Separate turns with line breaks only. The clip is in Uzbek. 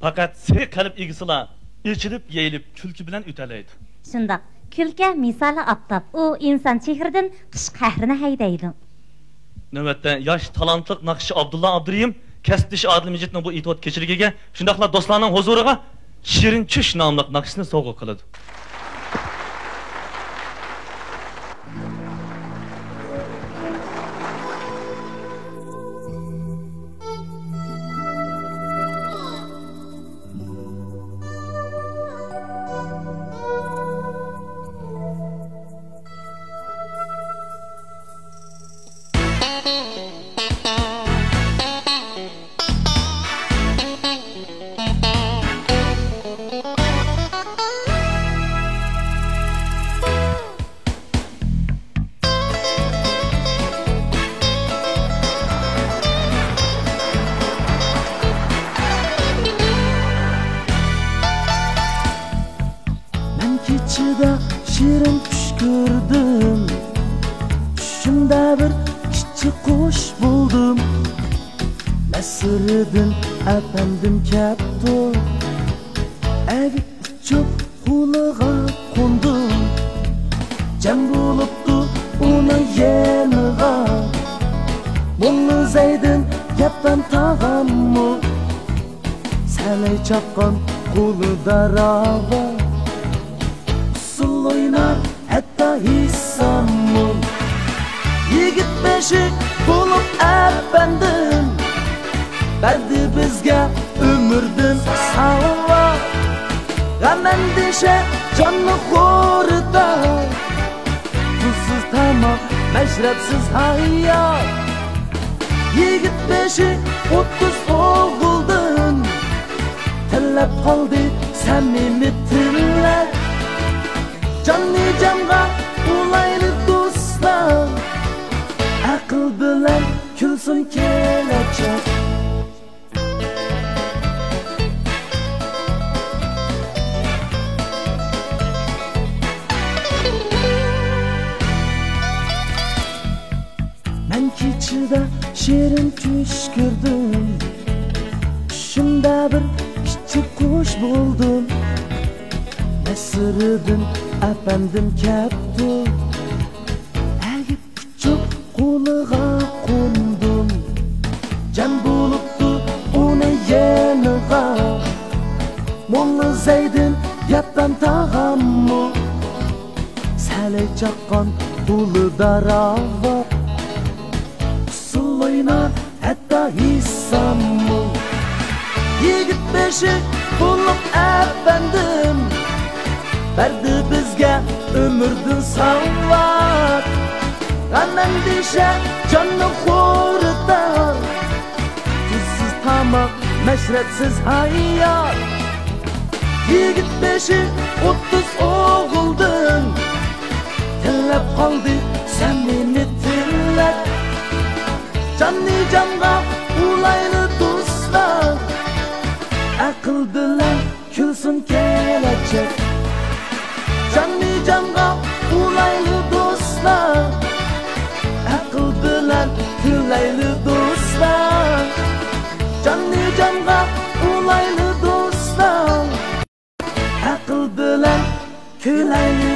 Faqat sey qalb egisila ichilib, yeyilib, kulki bilan o'talaydi.
Shundoq, kulki misoli oftob, u inson chehridan qish qahrini haydaydi.
Navbatda yosh talantli naqshi Abdulla Abduriyim kasbdish Adil Mijitning bu itoat kechirigiga, shundaqla do'stlarning huzuriga Shirin Chush nomli naqshni sovg'a qiladi.
Shirin tush ko'rdim, tushimda bir kichik qush buldum. Nasriddin apandim kapto, avib uchup qo'liga qo'ndim. Jam bo'libdi uni yeniga, Molla Zaydin yapdan tag'ammu, salay chaqqan qo'lida rava. Oynar hatta hissammun, yigit beşik bulup efendim, berdi bizge ömürdün sağla. Gam endişe canlı korda, tuzsuz tamam meşrepsiz hayat. Yigit beşik 30 oğuldun, tillep kaldı samimi tiller. Canlı camga ulaylı dostlar, akıl bilen külsün gelecek. Ben keçide şirin tush ko'rdim, tushimda bir kichik qush buldum. Nasriddin apandim kapto, avib uchup qo'liga qo'ndim. Jam bo'libdi uni yeniga, Molla Zaydin yapdan tag'ammu, salay chaqqan qo'lida rava. Usul o'ynar hatta hissammu, yigit beşik bulup efendim, berdi bizge ömürdün savat. Gam endişe canlı korda, tuzsuz tamak meşrepsiz hayat. Yigit beşik 30 oğuldun, tillep kaldı samimi tiller. Canlı camga ulaylı dostlar, akıl bilen külsün gelecek. Canlı camga ulaylı dostlar, akıl bilen gülaylı dostlar. Canlı camga ulaylı dostlar, akıl bilen gülaylı